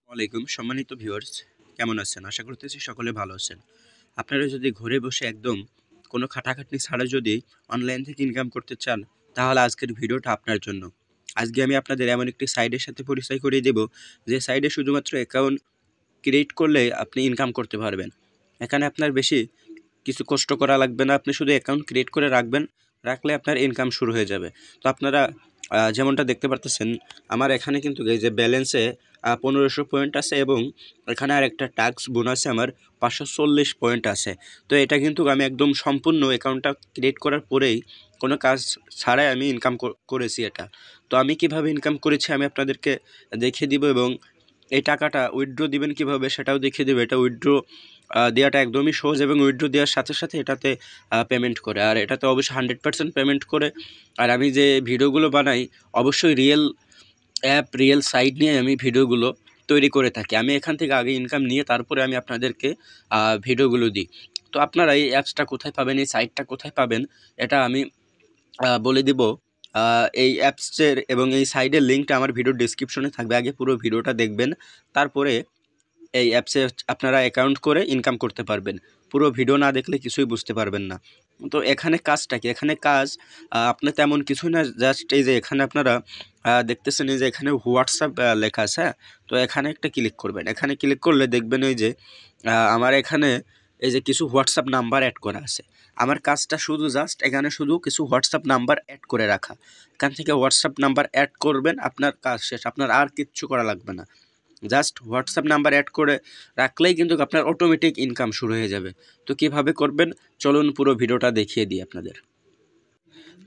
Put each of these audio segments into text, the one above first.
ওয়ালাইকুম সম্মানিত ভিউয়ার্স, কেমন আছেন? আশা করতেছি সকলে ভালো আছেন। আপনারা যদি ঘরে বসে একদম কোনো খাটাখাটনি ছাড়া যদি অনলাইন থেকে ইনকাম করতে চান, তাহলে আজকের ভিডিওটা আপনার জন্য। আজকে আমি আপনাদের এমন একটি সাইটের সাথে পরিচয় করিয়ে দেব, যে সাইটে শুধুমাত্র অ্যাকাউন্ট ক্রিয়েট করলে আপনি ইনকাম করতে পারবেন। এখানে আপনার বেশি কিছু কষ্ট করা লাগবে না, আপনি শুধু অ্যাকাউন্ট ক্রিয়েট করে রাখলে আপনার ইনকাম শুরু হয়ে যাবে। তো আপনারা যেমনটা দেখতে পারতেছেন, আমার এখানে কিন্তু এই যে ব্যালেন্সে 1500 পয়েন্ট আছে এবং এখানে আর একটা টাস্ক বোনাসে আমার 540 পয়েন্ট আছে। তো এটা কিন্তু আমি একদম সম্পূর্ণ অ্যাকাউন্টটা ক্রিয়েট করার পরেই কোনো কাজ ছাড়াই আমি ইনকাম করেছি এটা। তো আমি কিভাবে ইনকাম করেছি আমি আপনাদেরকে দেখিয়ে দিব এবং এই টাকাটা উইথড্র দিবেন কিভাবে সেটাও দেখিয়ে দেবে। এটা উইথড্র দেওয়াটা একদমই সহজ এবং উইথড্র দেওয়ার সাথে সাথে এটাতে পেমেন্ট করে, আর এটাতে অবশ্যই 100% পেমেন্ট করে। আর আমি যে ভিডিওগুলো বানাই অবশ্যই রিয়েল অ্যাপ, রিয়েল সাইট নিয়ে আমি ভিডিওগুলো তৈরি করে থাকি। আমি এখান থেকে আগে ইনকাম নিয়ে তারপরে আমি আপনাদেরকে ভিডিওগুলো দিই। তো আপনারা এই অ্যাপসটা কোথায় পাবেন, এই সাইটটা কোথায় পাবেন, এটা আমি বলে দিব। এই অ্যাপসের এবং এই সাইটের লিঙ্কটা আমার ভিডিওর ডেসক্রিপশনে থাকবে। আগে পুরো ভিডিওটা দেখবেন, তারপরে এই অ্যাপসে আপনারা অ্যাকাউন্ট করে ইনকাম করতে পারবেন। পুরো ভিডিও না দেখলে কিছুই বুঝতে পারবেন না। তো এখানে কাজটা কি? এখানে কাজ আপনার তেমন কিছুই না, জাস্ট এই যে এখানে আপনারা দেখতেছেন এই যে এখানে হোয়াটসঅ্যাপ লেখা আছে, হ্যাঁ? তো এখানে একটা ক্লিক করবেন। এখানে ক্লিক করলে দেখবেন এই যে আমার এখানে এই যে কিছু হোয়াটসঅ্যাপ নাম্বার অ্যাড করা আছে। আমার কাজটা শুধু জাস্ট এখানে শুধু কিছু হোয়াটসঅ্যাপ নাম্বার অ্যাড করে রাখা। এখান থেকে হোয়াটসঅ্যাপ নাম্বার অ্যাড করবেন, আপনার কাজ শেষ। আপনার আর কিচ্ছু করা লাগবে না। জাস্ট হোয়াটসঅ্যাপ নাম্বার অ্যাড করে রাখলেই কিন্তু আপনার অটোমেটিক ইনকাম শুরু হয়ে যাবে। তো কীভাবে করবেন চলুন পুরো ভিডিওটা দেখিয়ে দিই আপনাদের।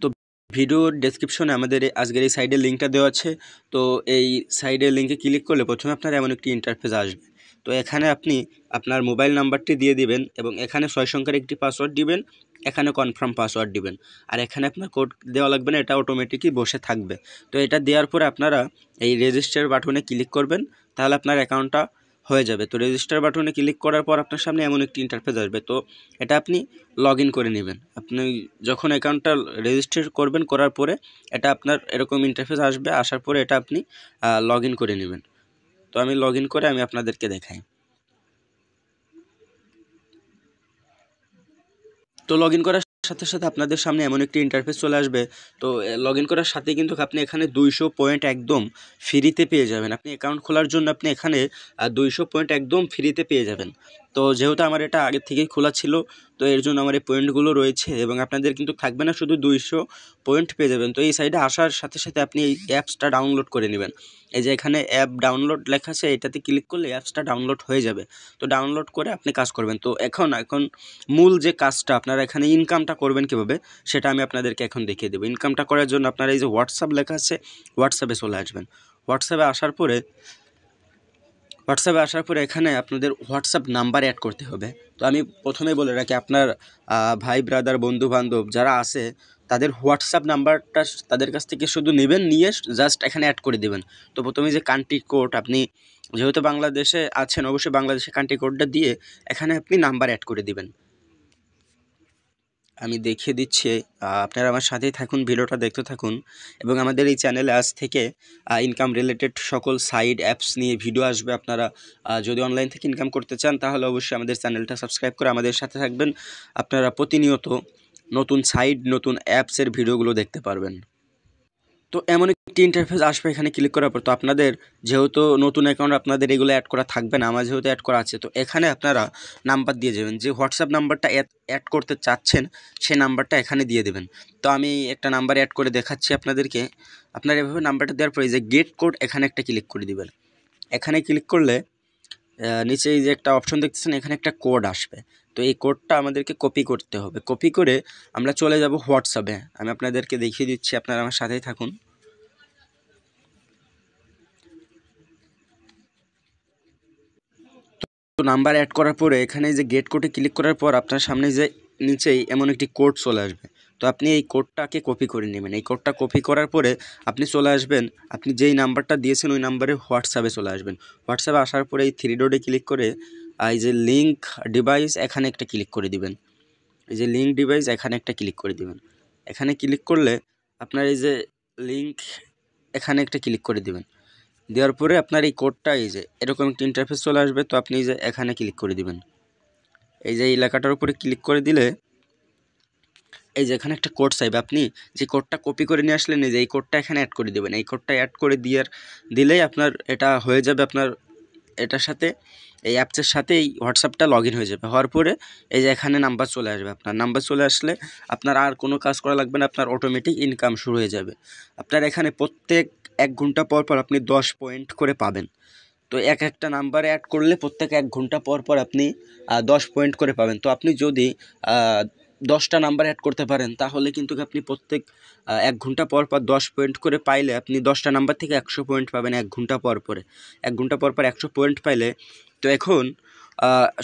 তো ভিডিওর ডেসক্রিপশনে আমাদের আজকের এই সাইডের লিঙ্কটা দেওয়া আছে। তো এই সাইডের লিঙ্কে ক্লিক করলে প্রথমে আপনার এমন একটি ইন্টারফেস আসবে। তো এখানে আপনি আপনার মোবাইল নাম্বারটি দিয়ে দিবেন এবং এখানে 6 সংখ্যার একটি পাসওয়ার্ড দিবেন, এখানে কনফার্ম পাসওয়ার্ড দিবেন। আর এখানে আপনার কোড দেওয়া লাগবে না, এটা অটোমেটিকই বসে থাকবে। তো এটা দেওয়ার পরে আপনারা এই রেজিস্টার বাটনে ক্লিক করবেন, তাহলে আপনার অ্যাকাউন্টটা হয়ে যাবে। তো রেজিস্টার বাটনে ক্লিক করার পর আপনার সামনে এমন একটি ইন্টারফেস আসবে। তো এটা আপনি লগ ইন করে নেবেন। আপনি যখন অ্যাকাউন্টটা রেজিস্টার করবেন, করার পরে এটা আপনার এরকম ইন্টারফেস আসবে। আসার পরে এটা আপনি লগ ইন করে নেবেন। তো আমি লগ ইন করে আমি আপনাদেরকে দেখাই। তো লগ ইন করার সাথে সাথে আপনাদের সামনে এমন একটি ইন্টারফেস চলে আসবে। তো লগ ইন করার সাথে কিন্তু আপনি এখানে 200 পয়েন্ট একদম ফ্রিতে পেয়ে যাবেন। আপনি অ্যাকাউন্ট খোলার জন্য আপনি এখানে 200 পয়েন্ট একদম ফ্রিতে পেয়ে যাবেন। তো যেহেতু আমার এটা আগে থেকেই খোলা ছিল, তো এর জন্য আমার এই পয়েন্টগুলো রয়েছে এবং আপনাদের কিন্তু থাকবে না, শুধু 200 পয়েন্ট পেয়ে যাবেন। তো এই সাইডে আসার সাথে সাথে আপনি এই অ্যাপসটা ডাউনলোড করে নেবেন। এই যে এখানে অ্যাপ ডাউনলোড লেখা আছে, এটাতে ক্লিক করলে অ্যাপসটা ডাউনলোড হয়ে যাবে। তো ডাউনলোড করে আপনি কাজ করবেন। তো এখন মূল যে কাজটা আপনারা এখানে ইনকামটা করবেন কীভাবে, সেটা আমি আপনাদেরকে এখন দেখিয়ে দেবো। ইনকামটা করার জন্য আপনারা এই যে হোয়াটসঅ্যাপ লেখা আছে, হোয়াটসঅ্যাপে চলে আসবেন। হোয়াটসঅ্যাপে আসার পরে এখানে আপনাদের হোয়াটসঅ্যাপ নাম্বার অ্যাড করতে হবে। তো আমি প্রথমেই বলে রাখি, আপনার ভাই ব্রাদার বন্ধু বান্ধব যারা আছে তাদের হোয়াটসঅ্যাপ নাম্বারটা তাদের কাছ থেকে শুধু নেবেন, নিয়ে জাস্ট এখানে অ্যাড করে দেবেন। তো প্রথমে যে কান্ট্রি কোড, আপনি যেহেতু বাংলাদেশে আছেন অবশ্যই বাংলাদেশের কান্ট্রি কোডটা দিয়ে এখানে আপনি নাম্বার অ্যাড করে দিবেন। আমি দেখিয়ে দিচ্ছি, আপনারা আমার সাথেই থাকুন, ভিডিওটা দেখতে থাকুন। এবং আমাদের এই চ্যানেলে আজ থেকে ইনকাম রিলেটেড সকল সাইট অ্যাপস নিয়ে ভিডিও আসবে। আপনারা যদি অনলাইন থেকে ইনকাম করতে চান তাহলে অবশ্যই আমাদের চ্যানেলটা সাবস্ক্রাইব করে আমাদের সাথে থাকবেন। আপনারা প্রতিনিয়ত নতুন সাইট, নতুন অ্যাপসের ভিডিওগুলো দেখতে পারবেন। তো এমন একটি ইন্টারফেস আসবে এখানে ক্লিক করার পর। তো আপনাদের যেহেতু নতুন অ্যাকাউন্ট, আপনাদের এগুলো অ্যাড করা থাকবে না, আমার যেহেতু অ্যাড করা আছে। তো এখানে আপনারা নাম্বার দিয়ে যাবেন, যে হোয়াটসঅ্যাপ নাম্বারটা অ্যাড করতে চাচ্ছেন সেই নাম্বারটা এখানে দিয়ে দেবেন। তো আমি একটা নাম্বার অ্যাড করে দেখাচ্ছি আপনাদেরকে। আপনারা এভাবে নাম্বারটা দেওয়ার পরে যে গেট কোড, এখানে একটা ক্লিক করে দিবেন। এখানে ক্লিক করলে নিচে এই যে একটা অপশন দেখতেছেন, এখানে একটা কোড আসবে। তো এই কোডটা আমাদেরকে কপি করতে হবে। কপি করে আমরা চলে যাব হোয়াটসঅ্যাপে। আমি আপনাদেরকে দেখিয়ে দিচ্ছি, আপনারা আমার সাথেই থাকুন। তো নাম্বার অ্যাড করার পরে এখানে যে গেট কোডে ক্লিক করার পর আপনার সামনে যে নিচেই এমন একটি কোড চলে আসবে। তো আপনি এই কোডটাকে কপি করে নেবেন। এই কোডটা কপি করার পরে আপনি চলে আসবেন, আপনি যেই নাম্বারটা দিয়েছেন ওই নাম্বারে হোয়াটসঅ্যাপে চলে আসবেন। হোয়াটসঅ্যাপে আসার পরে এই থ্রি ডটে ক্লিক করে এই যে লিঙ্ক ডিভাইস, এখানে একটা ক্লিক করে দিবেন। এই যে লিঙ্ক ডিভাইস, এখানে একটা ক্লিক করে দিবেন। এখানে ক্লিক করলে আপনার এই যে লিঙ্ক, এখানে একটা ক্লিক করে দিবেন। দেওয়ার পরে আপনার এই কোডটা এই যে এরকম একটা ইন্টারফেস চলে আসবে। তো আপনি যে এখানে ক্লিক করে দিবেন, এই যে এই লেখাটার উপরে ক্লিক করে দিলে এই যে এখানে একটা কোড চাইবে। আপনি যে কোডটা কপি করে নিয়ে আসলেন, এই যে এই কোডটা এখানে অ্যাড করে দেবেন। এই কোডটা অ্যাড করে দিলেই আপনার এটা হয়ে যাবে। আপনার এটার সাথে এই অ্যাপসের সাথে এই হোয়াটসঅ্যাপটা লগ ইন হয়ে যাবে। হওয়ার পরে এই যে এখানে নাম্বার চলে আসবে। আপনার নাম্বার চলে আসলে আপনার আর কোনো কাজ করা লাগবে না, আপনার অটোমেটিক ইনকাম শুরু হয়ে যাবে। আপনার এখানে প্রত্যেক 1 ঘন্টা পর পর আপনি 10 পয়েন্ট করে পাবেন। তো একটা নাম্বারে অ্যাড করলে প্রত্যেক 1 ঘন্টা পর পর আপনি 10 পয়েন্ট করে পাবেন। তো আপনি যদি 10টা নাম্বার অ্যাড করতে পারেন তাহলে কিন্তু আপনি প্রত্যেক 1 ঘন্টা পর পর 10 পয়েন্ট করে পাইলে আপনি 10টা নাম্বার থেকে 100 পয়েন্ট পাবেন 1 ঘন্টা পর পরে। 1 ঘন্টা পর পর 100 পয়েন্ট পাইলে তো এখন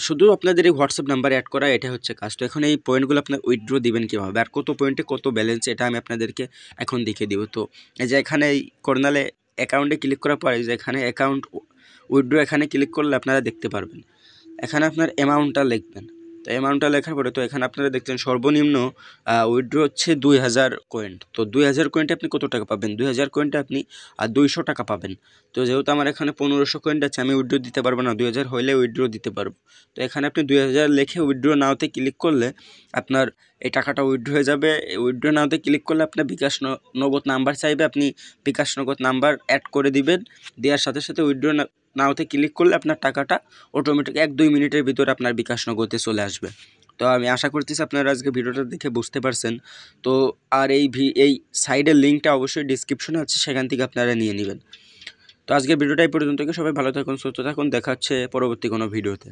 শুধু আপনাদের এই হোয়াটসঅ্যাপ নাম্বার অ্যাড করা এটাই হচ্ছে কাজ। তো এখন এই পয়েন্টগুলো আপনার উইথড্র দিবেন কীভাবে আর কত পয়েন্টে কত ব্যালেন্স এটা আমি আপনাদেরকে এখন দেখিয়ে দিব। তো এই যে এখানে এই কর্নারে অ্যাকাউন্টে ক্লিক করার পরে যে এখানে অ্যাকাউন্ট উইথড্র এখানে ক্লিক করলে আপনারা দেখতে পারবেন। এখানে আপনার অ্যামাউন্টটা লিখবেন। তো অ্যামাউন্টটা লেখার পরে তো এখানে আপনারা দেখছেন সর্বনিম্ন উইথড্র হচ্ছে 2000 কয়েন্ট। তো 2000 কয়েন্টে আপনি কত টাকা পাবেন? 2000 কয়েন্টে আপনি 200 টাকা পাবেন। তো যেহেতু আমার এখানে 1500 কয়েন্ট আছে আমি উইথড্র দিতে পারবো না, 2000 হইলে উইথড্র দিতে পারবো। তো এখানে আপনি 2000 লিখে উইথড্র নাওতে ক্লিক করলে আপনার এই টাকাটা উইথড্র হয়ে যাবে। উইথড্র নাওতে ক্লিক করলে আপনার বিকাশ নগদ নাম্বার চাইবে, আপনি বিকাশ নগদ নাম্বার অ্যাড করে দিবেন। দেওয়ার সাথে সাথে উইথড্র নাওতে ক্লিক করলে আপনার টাকাটা অটোমেটিক 1-2 মিনিটের ভিতরে আপনার বিকাশ নগদে চলে আসবে। তো আমি আশা করতেছি আপনারা আজকে ভিডিওটা দেখে বুঝতে পারছেন। তো আর এই সাইডের লিঙ্কটা অবশ্যই ডিসক্রিপশনে আছে, সেখান থেকে আপনারা নিয়ে নেবেন। তো আজকের ভিডিওটা এই পর্যন্ত। সবাই ভালো থাকুন, সুস্থ থাকুন, দেখা হচ্ছে পরবর্তী কোনো ভিডিওতে।